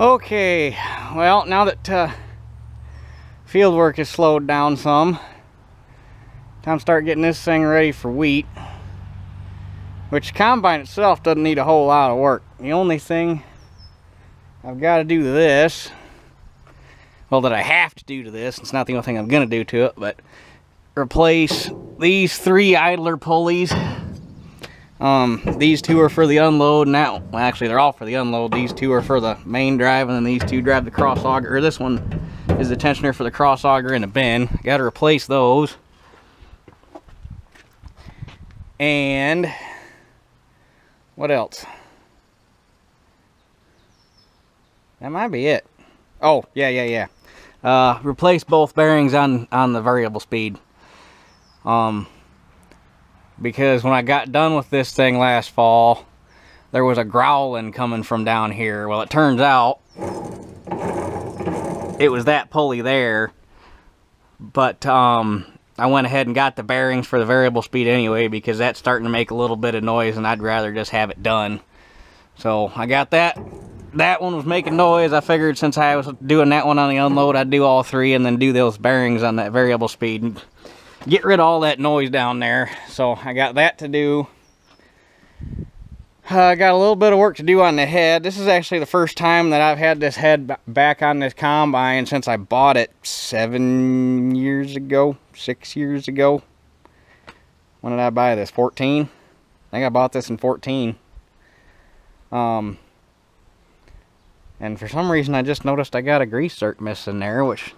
Okay, well, now that field work has slowed down some, time to start getting this thing ready for wheat. Which combine itself doesn't need a whole lot of work. The only thing I've got to do to this, well, that I have to do to this, it's not the only thing I'm going to do to it, but replace these 3 idler pulleys. These 2 are for the unload, and that, well, actually they're all for the unload. These 2 are for the main drive, and then these 2 drive the cross auger, or this one is the tensioner for the cross auger and the bin. Got to replace those. And what else? That might be it. Oh, yeah. Replace both bearings on the variable speed. Because when I got done with this thing last fall, there was a growling coming from down here. Well, it turns out it was that pulley there. But I went ahead and got the bearings for the variable speed anyway, because that's starting to make a little bit of noise and I'd rather just have it done. So I got that. That one was making noise. I figured since I was doing that one on the unload, I'd do all 3 and then do those bearings on that variable speed and get rid of all that noise down there. So I got that to do. I got a little bit of work to do on the head. This is actually the first time that I've had this head back on this combine since I bought it 7 years ago, 6 years ago. When did I buy this? 14? I think I bought this in 14. And for some reason I just noticed I got a grease zerk missing there, which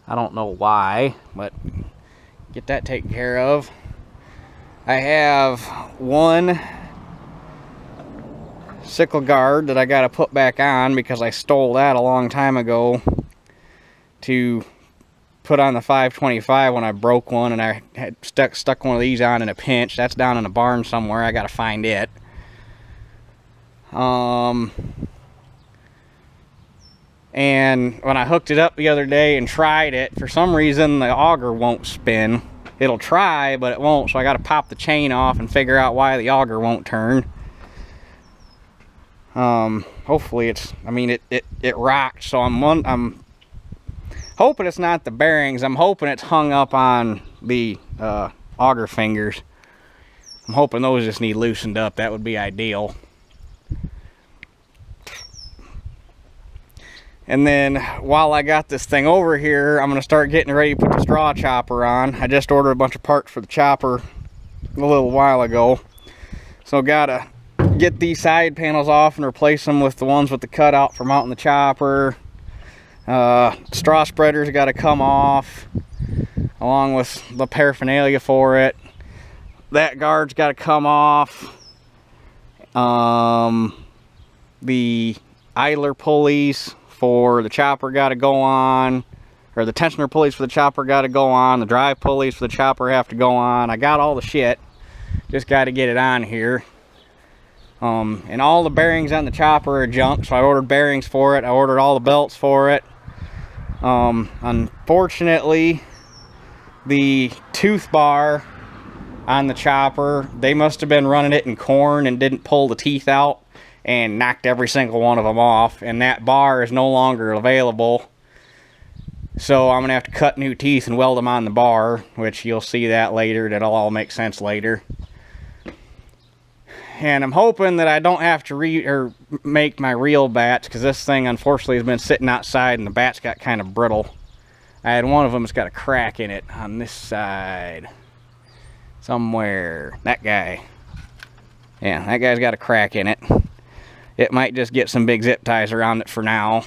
I don't know why, but get that taken care of. I have one sickle guard that I got to put back on because I stole that a long time ago to put on the 525 when I broke one, and I had stuck one of these on in a pinch. That's down in a barn somewhere. I got to find it. And when I hooked it up the other day and tried it, for some reason the auger won't spin. It'll try, but it won't, so I got to pop the chain off and figure out why the auger won't turn. Hopefully it's, I mean, it rocked, so I'm hoping it's not the bearings. I'm hoping it's hung up on the auger fingers. I'm hoping those just need loosened up. That would be ideal. And then while I got this thing over here, I'm going to start getting ready to put the straw chopper on. I just ordered a bunch of parts for the chopper a little while ago. So got to get these side panels off and replace them with the ones with the cutout for mounting the chopper. Straw spreaders got to come off along with the paraphernalia for it. That guard's got to come off. The idler pulleys for the chopper got to go on, or the tensioner pulleys for the chopper got to go on, the drive pulleys for the chopper have to go on. I got all the shit, just got to get it on here. And all the bearings on the chopper are junk, so I ordered bearings for it. I ordered all the belts for it. Unfortunately, the tooth bar on the chopper, they must have been running it in corn and didn't pull the teeth out and knocked every single one of them off, and that bar is no longer available. So I'm gonna have to cut new teeth and weld them on the bar, which you'll see that later. That'll all make sense later. And I'm hoping that I don't have to make my reel bats, because this thing unfortunately has been sitting outside and the bats got kind of brittle. I had one of them that's got a crack in it on this side somewhere. That guy, yeah, that guy's got a crack in it. It might just get some big zip ties around it for now,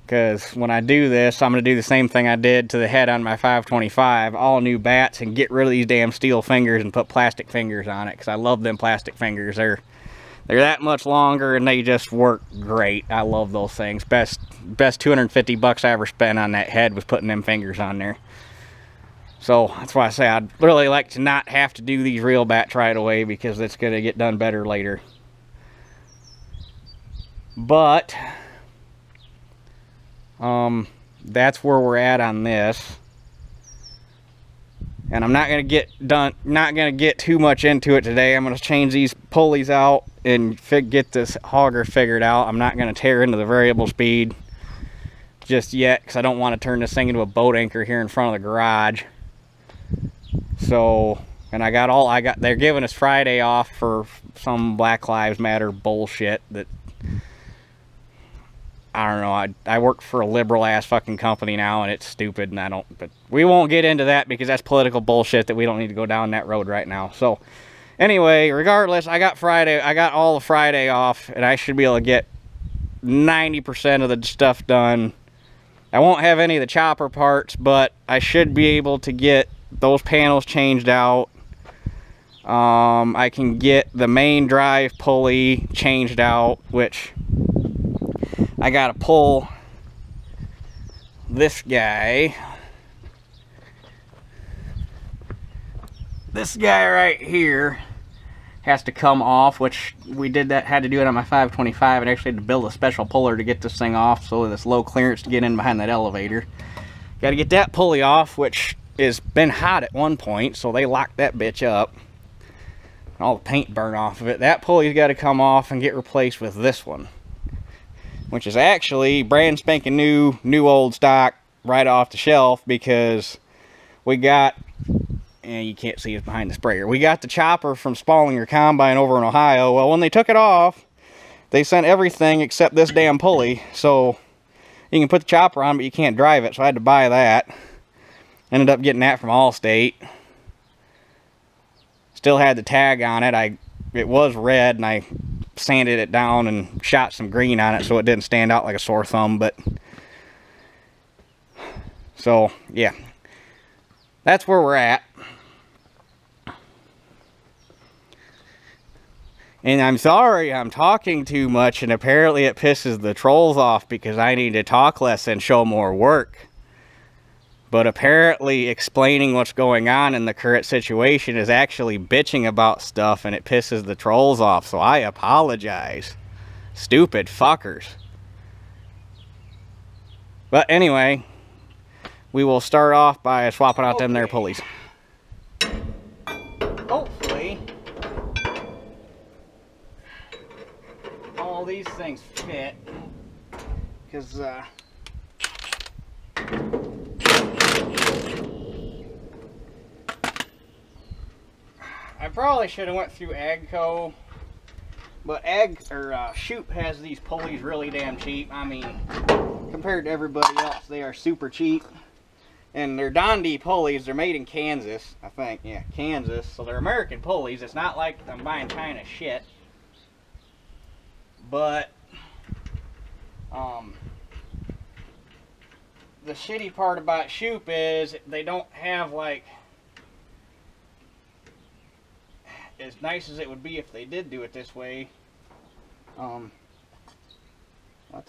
because when I do this, I'm going to do the same thing I did to the head on my 525, all new bats, and get rid of these damn steel fingers and put plastic fingers on it, because I love them plastic fingers. They're that much longer and they just work great. I love those things. Best $250 I ever spent on that head was putting them fingers on there. So that's why I say I'd really like to not have to do these reel bats right away, because it's going to get done better later. But that's where we're at on this. And I'm not going to get too much into it today. I'm going to change these pulleys out and get this auger figured out. I'm not going to tear into the variable speed just yet because I don't want to turn this thing into a boat anchor here in front of the garage. So, and they're giving us Friday off for some Black Lives Matter bullshit that, I don't know, I work for a liberal ass fucking company now and it's stupid and but we won't get into that because that's political bullshit that we don't need to go down that road right now. So, anyway, regardless, I got all the Friday off and I should be able to get 90% of the stuff done. I won't have any of the chopper parts, but I should be able to get those panels changed out. I can get the main drive pulley changed out, which I gotta pull this guy. This guy right here has to come off, which had to do it on my 525. and actually had to build a special puller to get this thing off so that it's low clearance to get in behind that elevator. Got to get that pulley off, which has been hot at one point, so they locked that bitch up. All the paint burned off of it. That pulley's got to come off and get replaced with this one, which is actually brand spanking new old stock right off the shelf, because we got, and you can't see it behind the sprayer, we got the chopper from Spallinger Combine over in Ohio. Well, when they took it off, they sent everything except this damn pulley, so you can put the chopper on, but you can't drive it, so I had to buy that. Ended up getting that from Allstate. Still had the tag on it. It was red, and I sanded it down and shot some green on it so it didn't stand out like a sore thumb. But so yeah, that's where we're at. And I'm sorry I'm talking too much, and apparently it pisses the trolls off because I need to talk less and show more work. But apparently explaining what's going on in the current situation is actually bitching about stuff, and it pisses the trolls off. So I apologize. Stupid fuckers. But anyway, we will start off by swapping out them there pulleys. Hopefully all these things fit, because I probably should have went through Agco, but Shoop has these pulleys really damn cheap. I mean, compared to everybody else, they are super cheap. And they're Dundee pulleys. They're made in Kansas, I think. Yeah, Kansas. So they're American pulleys. It's not like I'm buying China shit. But the shitty part about Shoop is they don't have, like, as nice as it would be if they did do it this way. That's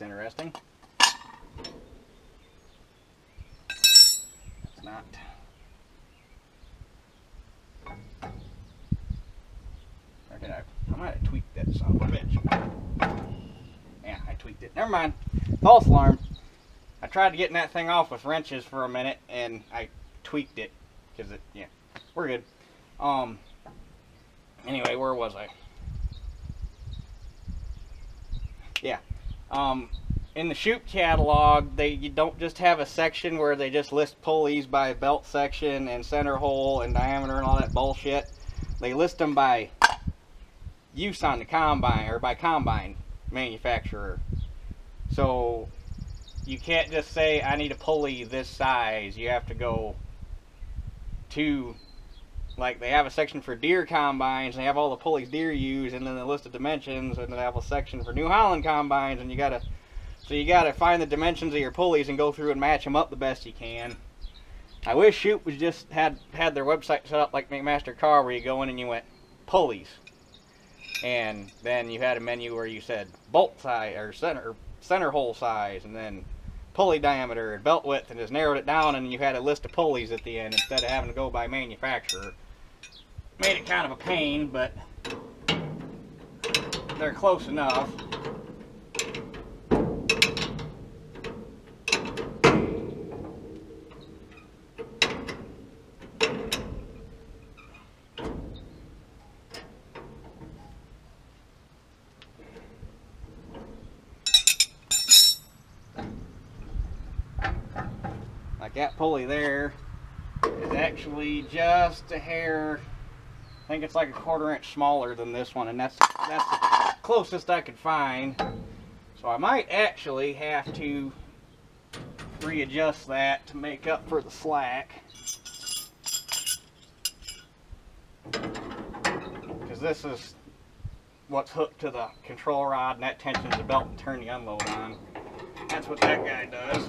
interesting. It's not. Or did I might have tweaked that son of a bitch. Yeah, I tweaked it. Never mind. False alarm. I tried to get that thing off with wrenches for a minute, and I tweaked it. Because it, yeah, we're good. Anyway, where was I? Yeah. In the Shoop catalog, you don't just have a section where they just list pulleys by belt section and center hole and diameter and all that bullshit. They list them by use on the combine, or by combine manufacturer. So you can't just say, I need a pulley this size. You have to go to, like, they have a section for Deere combines, and they have all the pulleys Deere use, and then they list the dimensions, and they have a section for New Holland combines, and you gotta find the dimensions of your pulleys and go through and match them up the best you can. I wish Shoop was just had their website set up like McMaster Car, where you go in and you went pulleys, and then you had a menu where you said bolt size or center hole size, and then pulley diameter and belt width, and just narrowed it down, and you had a list of pulleys at the end instead of having to go by manufacturer. Made it kind of a pain, but they're close enough. Like that pulley there is actually just a hair, I think it's like a 1/4 inch smaller than this one, and that's the closest I could find. So I might actually have to readjust that to make up for the slack, because this is what's hooked to the control rod, and that tensions the belt and turn the unload on. That's what that guy does.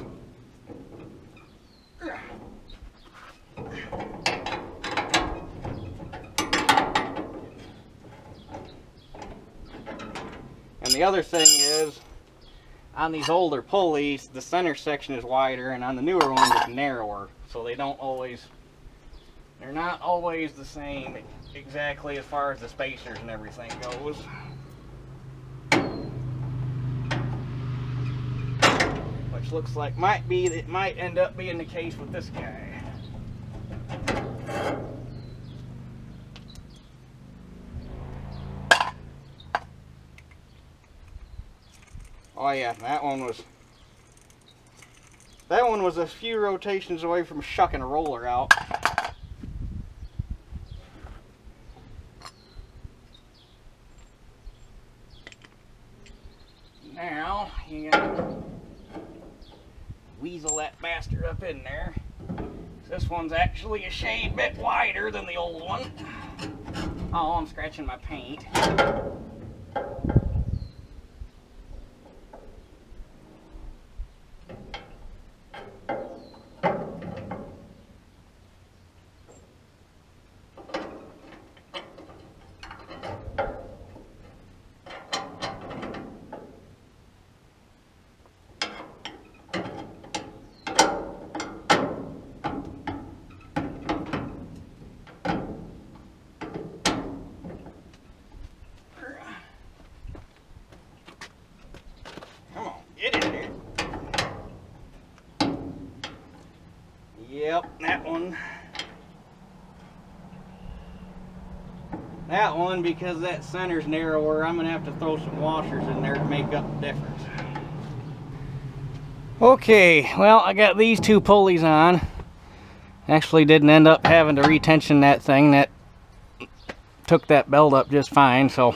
And the other thing is, on these older pulleys, the center section is wider, and on the newer ones it's narrower. So they're not always the same exactly as far as the spacers and everything goes. Which looks like it might end up being the case with this guy. Oh yeah, that one was a few rotations away from shucking a roller out. Now you gotta weasel that bastard up in there. This one's actually a shade bit wider than the old one. Oh, I'm scratching my paint. Yep, that one, because that center's narrower, I'm gonna have to throw some washers in there to make up the difference. Okay, well, I got these two pulleys on. Actually didn't end up having to retension that thing. That took that belt up just fine. So,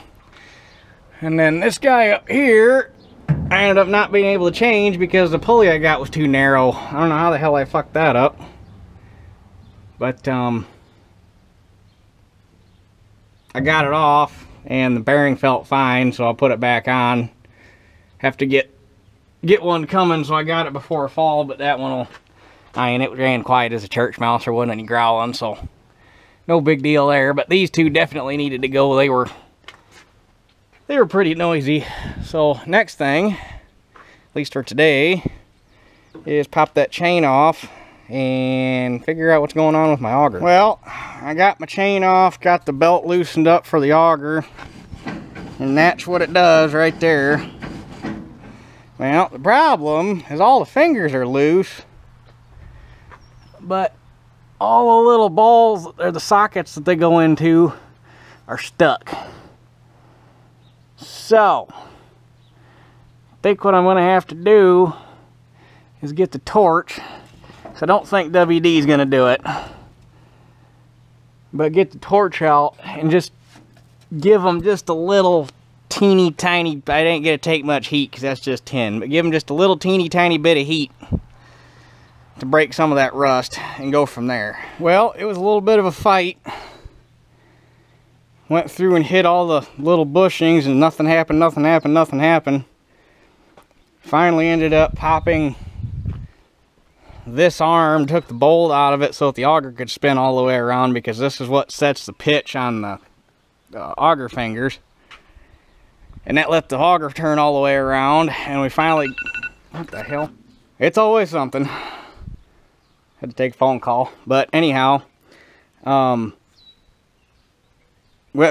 and then this guy up here, I ended up not being able to change because the pulley I got was too narrow. I don't know how the hell I fucked that up. But I got it off and the bearing felt fine, so I'll put it back on. Have to get one coming, so I got it before fall, but that one it ran quiet as a church mouse. There wasn't any growling, so no big deal there. But these two definitely needed to go. They were pretty noisy. So next thing, at least for today, is pop that chain off and figure out what's going on with my auger. Well, I got my chain off, got the belt loosened up for the auger, and that's what it does right there. Well, the problem is all the fingers are loose, but all the little balls, or the sockets that they go into, are stuck. So, I think what I'm going to have to do is get the torch. So I don't think WD is going to do it. But get the torch out and just give them just a little teeny tiny, I ain't going to take much heat because that's just tin, but give them just a little teeny tiny bit of heat to break some of that rust and go from there. Well, it was a little bit of a fight. Went through and hit all the little bushings and nothing happened. Finally ended up popping this arm, took the bolt out of it so that the auger could spin all the way around, because this is what sets the pitch on the auger fingers. And that let the auger turn all the way around, and we finally, what the hell? It's always something. Had to take a phone call. But anyhow, went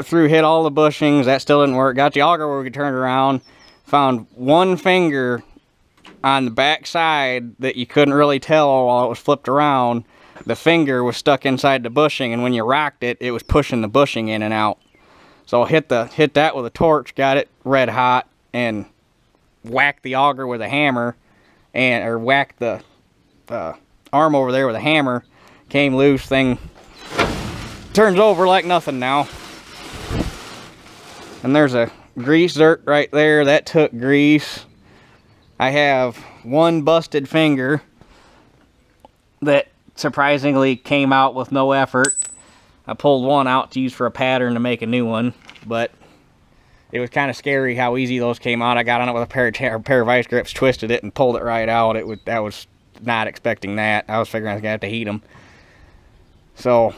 through, hit all the bushings, that still didn't work. Got the auger where we could turn it around. Found one finger on the back side that you couldn't really tell while it was flipped around. The finger was stuck inside the bushing, and when you rocked it, it was pushing the bushing in and out. So I hit that with a torch, got it red hot, and whacked the auger with a hammer, or whacked the arm over there with a hammer came loose. Thing turns over like nothing now. And there's a grease zerk right there. That took grease. I have one busted finger that surprisingly came out with no effort. I pulled one out to use for a pattern to make a new one, but it was kind of scary how easy those came out. I got on it with a pair of vice grips, twisted it, and pulled it right out. I was not expecting that. I was figuring I was going to have to heat them. So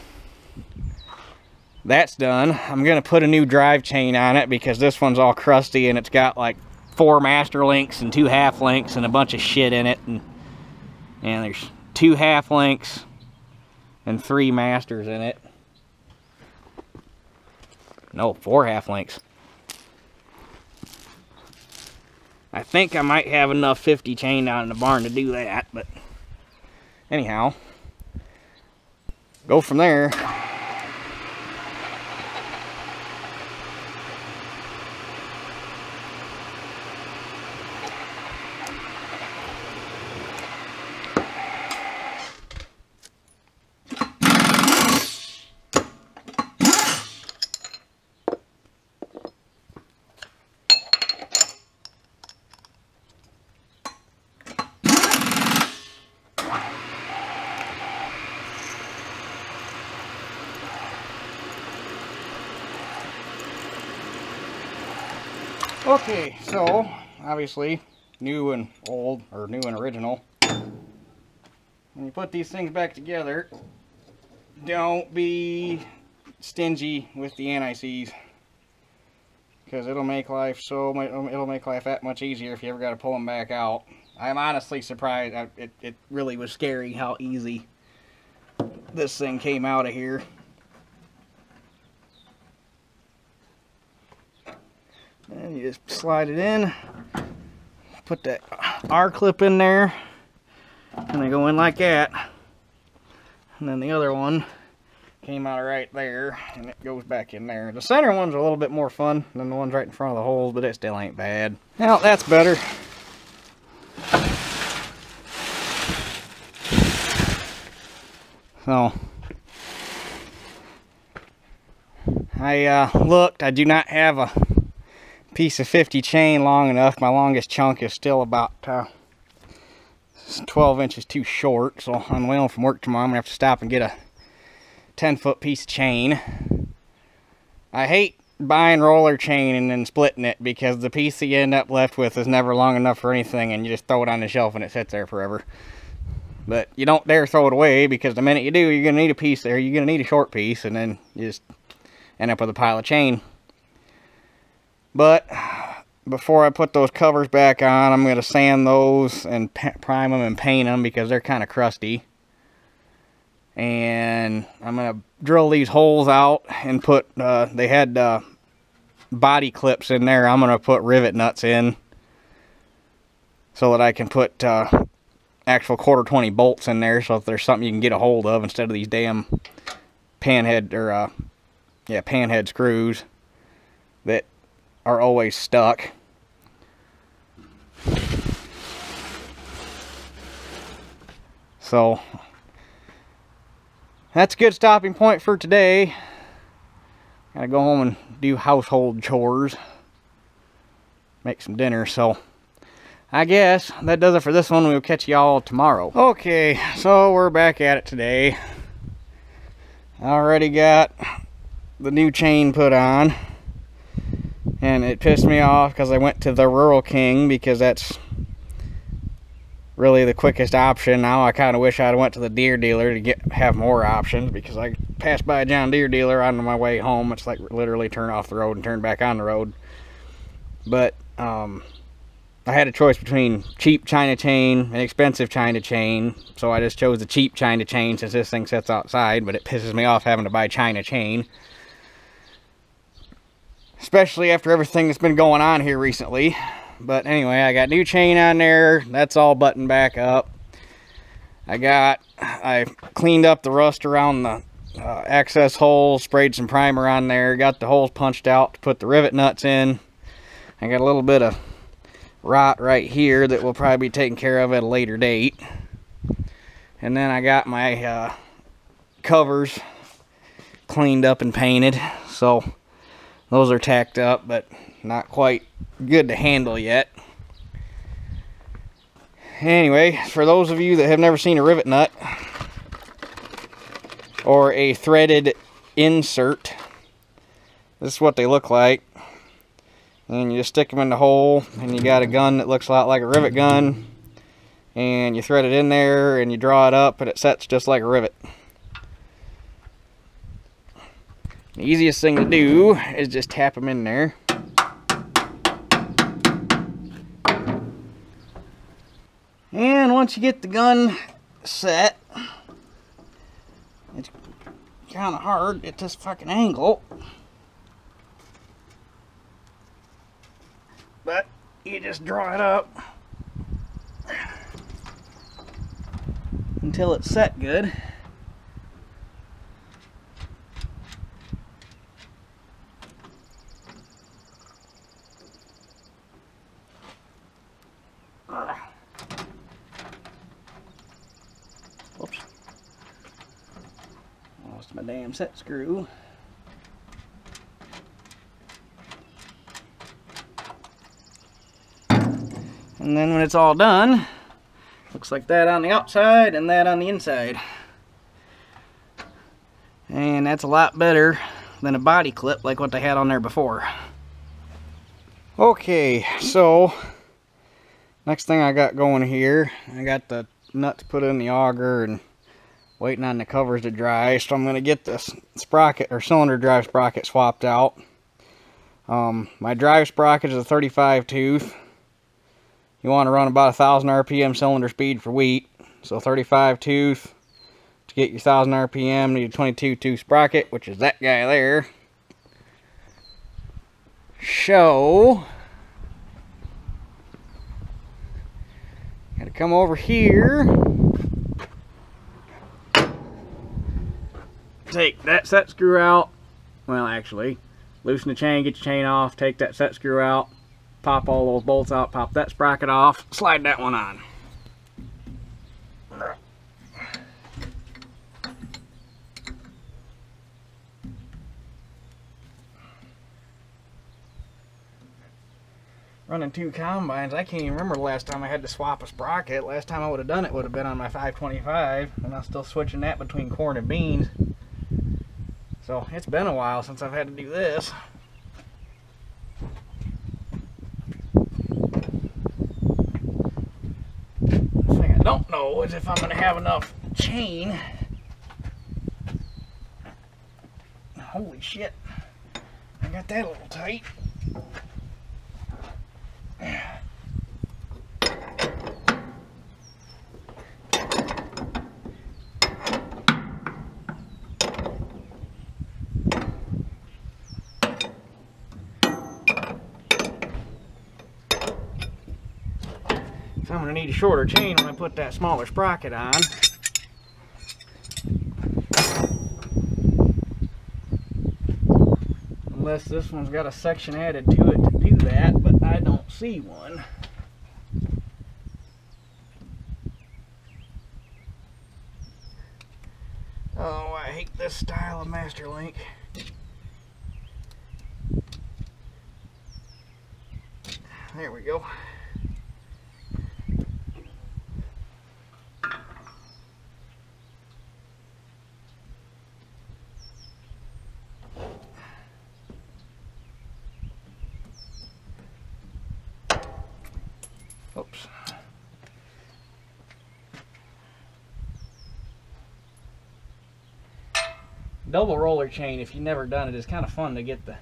that's done. I'm going to put a new drive chain on it because this one's all crusty and it's got like 4 master links and 2 half links and a bunch of shit in it. And there's 2 half links and 3 masters in it. No, 4 half links. I think I might have enough 50 chain down in the barn to do that, but anyhow, go from there. Okay, so obviously new and old, or new and original. When you put these things back together, don't be stingy with the anti-seize, because it'll make life that much easier if you ever got to pull them back out. I'm honestly surprised. It really was scary how easy this thing came out of here. And you just slide it in, put that R-clip in there, and they go in like that. And then the other one came out right there, and it goes back in there. The center one's a little bit more fun than the ones right in front of the holes, but it still ain't bad. Now, that's better. So, I looked. I do not have a piece of 50 chain long enough. My longest chunk is still about 12 inches too short, so on the way home from work tomorrow I'm gonna have to stop and get a 10-foot piece of chain. I hate buying roller chain and then splitting it, because the piece that you end up left with is never long enough for anything, and you just throw it on the shelf and it sits there forever. But you don't dare throw it away, because the minute you do, you're gonna need a piece there. You're gonna need a short piece, and then you just end up with a pile of chain. But before I put those covers back on, I'm going to sand those and prime them and paint them, because they're kind of crusty. And I'm going to drill these holes out and put, they had body clips in there. I'm going to put rivet nuts in so that I can put actual 1/4-20 bolts in there, so if there's something you can get a hold of instead of these damn panhead, or panhead screws that are always stuck. So that's a good stopping point for today. Gotta go home and do household chores, make some dinner. So I guess that does it for this one. We'll catch y'all tomorrow. Okay, so we're back at it today. I already got the new chain put on, and it pissed me off because I went to the Rural King, because that's really the quickest option. Now I kind of wish I'd went to the Deere dealer to have more options, because I passed by a John Deere dealer on my way home. It's like literally turn off the road and turn back on the road. But I had a choice between cheap China chain and expensive China chain, so I just chose the cheap China chain since this thing sits outside. But it pisses me off having to buy China chain, especially after everything that's been going on here recently. But anyway, I got new chain on there. That's all buttoned back up. I cleaned up the rust around the access holes, sprayed some primer on there, got the holes punched out to put the rivet nuts in. I got a little bit of rot right here that will probably be taken care of at a later date. And then I got my covers cleaned up and painted, so those are tacked up, but not quite good to handle yet. Anyway, for those of you that have never seen a rivet nut or a threaded insert, this is what they look like. And you just stick them in the hole, and you got a gun that looks a lot like a rivet gun, and you thread it in there and you draw it up and it sets just like a rivet. The easiest thing to do is just tap them in there. And once you get the gun set, it's kind of hard at this fucking angle, but you just draw it up until it's set good. Whoops. Lost my damn set screw. And then when it's all done, looks like that on the outside and that on the inside. And that's a lot better than a body clip like what they had on there before. Okay, so next thing I got going here, I got the nuts put in the auger and waiting on the covers to dry. So I'm going to get this sprocket or cylinder drive sprocket swapped out. My drive sprocket is a 35 tooth. You want to run about 1,000 RPM cylinder speed for wheat. So 35 tooth. To get your 1,000 RPM, need a 22 tooth sprocket, which is that guy there. So gotta come over here, take that set screw out. Well, actually, loosen the chain, get your chain off, take that set screw out, pop all those bolts out, pop that sprocket off, slide that one on. Running 2 combines, I can't even remember the last time I had to swap a sprocket. Last time I would have done it would have been on my 525, and I'm still switching that between corn and beans. So it's been a while since I've had to do this. The thing I don't know is if I'm going to have enough chain. Holy shit, I got that a little tight. So I'm going to need a shorter chain when I put that smaller sprocket on. Unless this one's got a section added to it to do that, but I don't see one. Oh, I hate this style of master link. There we go. Oops. Double roller chain, if you've never done it, is kind of fun to get the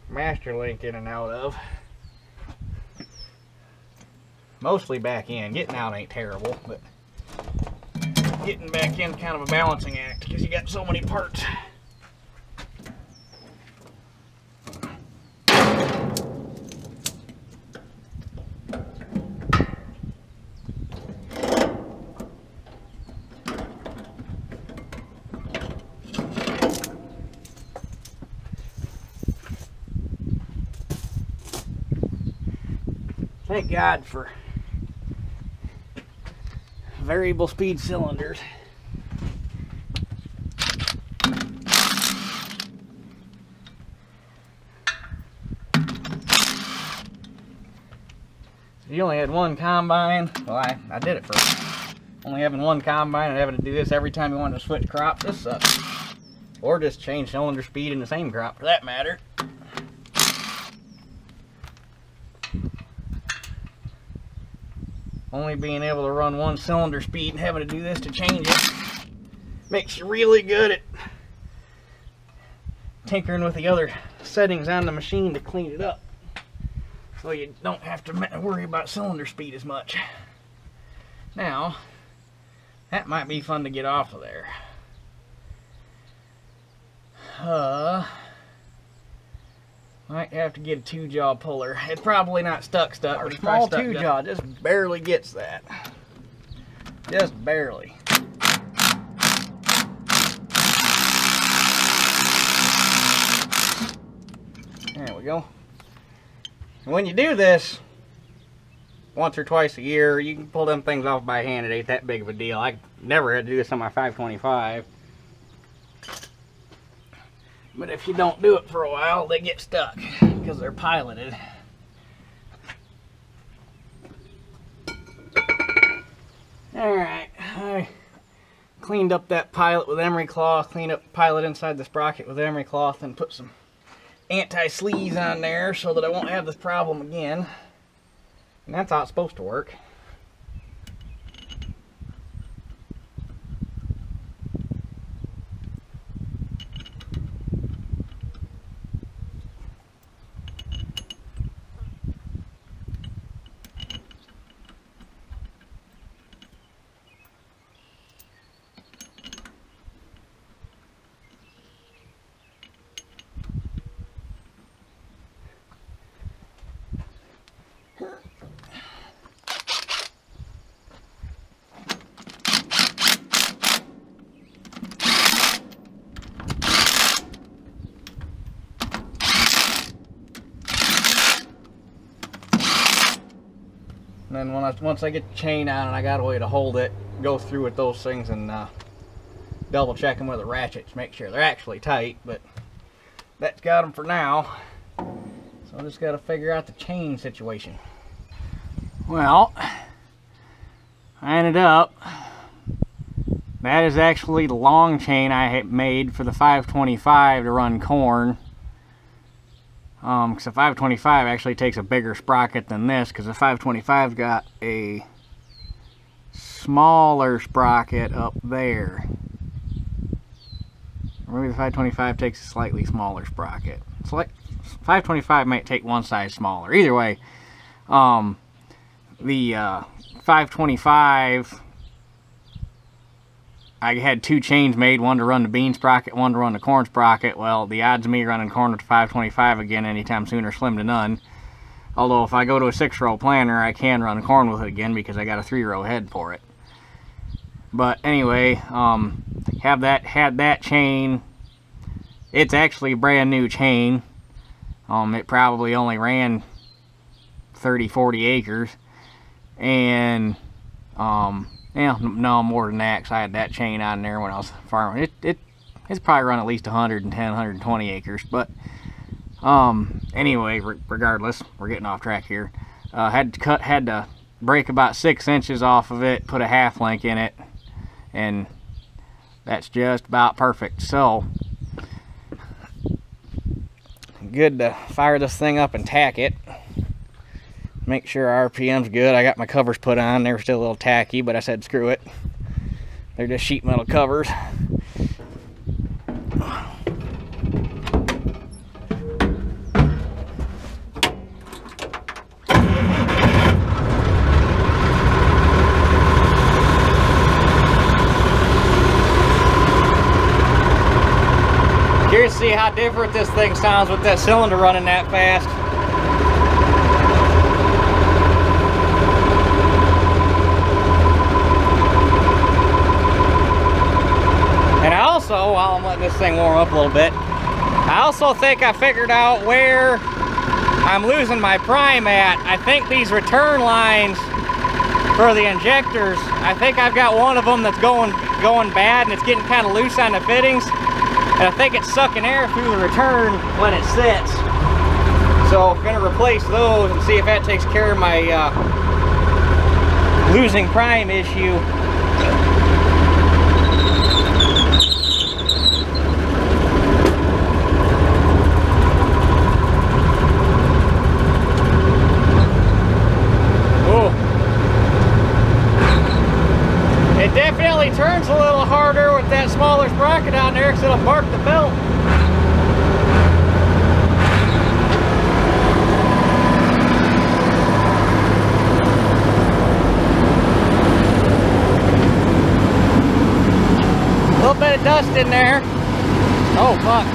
master link in and out of. Mostly back in. Getting out ain't terrible, but getting back in kind of a balancing act because you got so many parts. Thank God for variable speed cylinders. If you only had one combine, well, I did it for only having one combine and having to do this every time you wanted to switch crops. This sucks. Or just change cylinder speed in the same crop for that matter. Only being able to run one cylinder speed and having to do this to change it makes you really good at tinkering with the other settings on the machine to clean it up, so you don't have to worry about cylinder speed as much. Now, that might be fun to get off of there. Might have to get a 2-jaw puller. It's probably not stuck, but a small 2-jaw just barely gets that. Just barely. There we go. And when you do this once or twice a year, you can pull them things off by hand. It ain't that big of a deal. I never had to do this on my 525. But if you don't do it for a while, they get stuck because they're piloted. Alright, I cleaned up that pilot with emery cloth, cleaned up the pilot inside the sprocket with emery cloth, and put some anti-sleaze on there so that I won't have this problem again. And that's how it's supposed to work. And then once I get the chain on and I got a way to hold it, go through with those things and double check them with a ratchet to make sure they're actually tight. But that's got them for now. So I just got to figure out the chain situation. Well, I ended up, that is actually the long chain I had made for the 525 to run corn. Because the 525 actually takes a bigger sprocket than this, because the 525's got a smaller sprocket up there. Or maybe the 525 takes a slightly smaller sprocket. It's like 525 might take one size smaller. Either way, the 525, I had 2 chains made, one to run the bean sprocket, one to run the corn sprocket. Well, the odds of me running corn with the 525 again anytime soon are slim to none. Although if I go to a 6-row planter, I can run corn with it again because I got a 3-row head for it. But anyway, had that chain. It's actually a brand new chain. It probably only ran 30-40 acres. And yeah, no more than that, because I had that chain on there when I was farming. It's probably run at least 110, 120 acres. But anyway, regardless, we're getting off track here. Had to break about 6 inches off of it, put a half link in it, and that's just about perfect. So good to fire this thing up and tack it. Make sure our RPM's good. I got my covers put on. They were still a little tacky, but I said screw it. They're just sheet metal covers. Curious to see how different this thing sounds with that cylinder running that fast. Also, while I'm letting this thing warm up a little bit, I also think I figured out where I'm losing my prime at. I think these return lines for the injectors, I think I've got one of them that's going bad, and it's getting kind of loose on the fittings, and I think it's sucking air through the return when it sits. So I'm gonna replace those and see if that takes care of my losing prime issue. It definitely turns a little harder with that smaller sprocket on there because it'll bark the belt. A little bit of dust in there. Oh, fuck.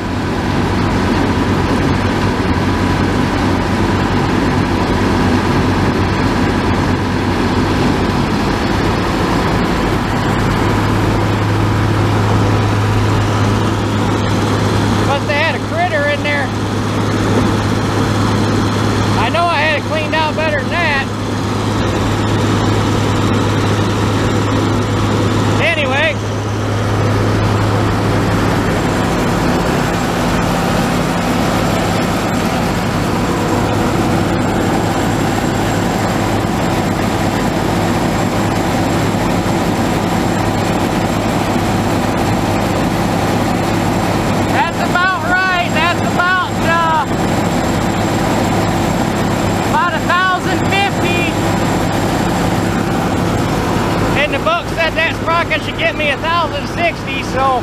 Sprocket should get me 1,060, so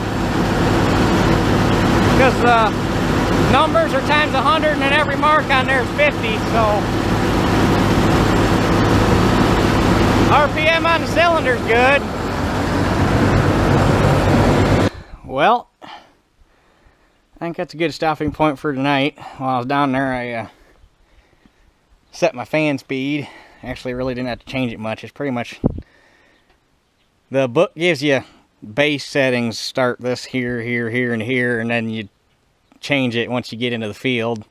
because the numbers are times 100 and then every mark on there is 50, so RPM on the cylinder's good. Well, I think that's a good stopping point for tonight. While I was down there, I set my fan speed. Actually, really didn't have to change it much. It's pretty much, the book gives you base settings, start this here, here, here, and here, and then you change it once you get into the field.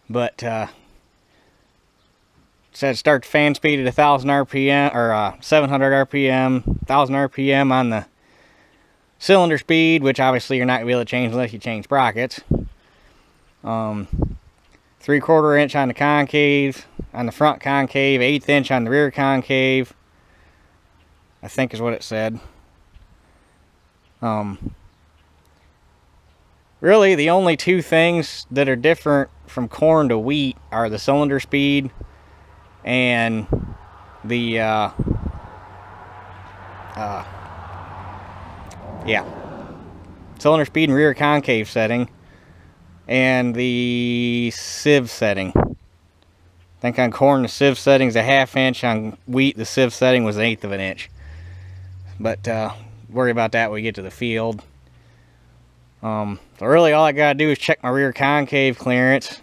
But said start the fan speed at 1,000 RPM, or 700 RPM, 1,000 RPM on the cylinder speed, which obviously you're not going to be able to change unless you change sprockets. 3/4 inch on the concave, on the front concave, 1/8 inch on the rear concave, I think is what it said. Really, the only two things that are different from corn to wheat are the cylinder speed and the cylinder speed and rear concave setting, and the sieve setting. I think on corn the sieve setting is a 1/2 inch, on wheat the sieve setting was 1/8 of an inch. But worry about that when we get to the field. So really all I gotta do is check my rear concave clearance,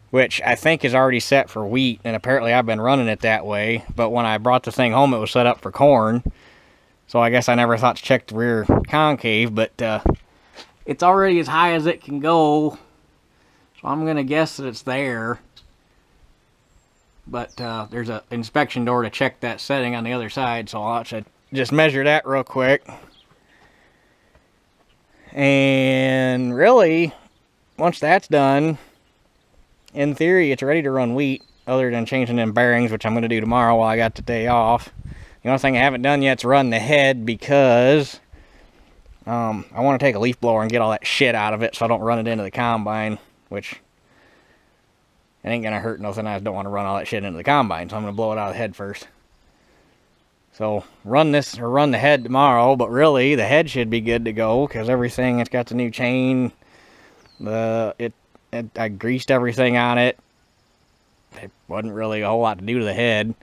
which I think is already set for wheat, and apparently I've been running it that way, but when I brought the thing home it was set up for corn, so I guess I never thought to check the rear concave, but it's already as high as it can go, so I'm gonna guess that it's there. But there's an inspection door to check that setting on the other side, so I'll have to just measure that real quick. And really, once that's done, in theory, it's ready to run wheat, other than changing them bearings, which I'm going to do tomorrow while I got the day off. The only thing I haven't done yet is run the head, because I want to take a leaf blower and get all that shit out of it so I don't run it into the combine, which it ain't going to hurt nothing. I just don't want to run all that shit into the combine, so I'm going to blow it out of the head first. So run this, or run the head tomorrow, but really the head should be good to go because everything, it's got the new chain. I greased everything on it. There wasn't really a whole lot to do to the head.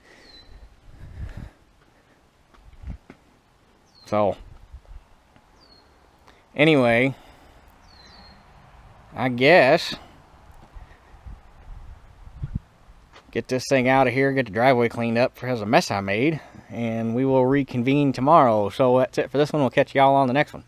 So anyway, I guess get this thing out of here, get the driveway cleaned up for the mess I made, and we will reconvene tomorrow. So that's it for this one. We'll catch y'all on the next one.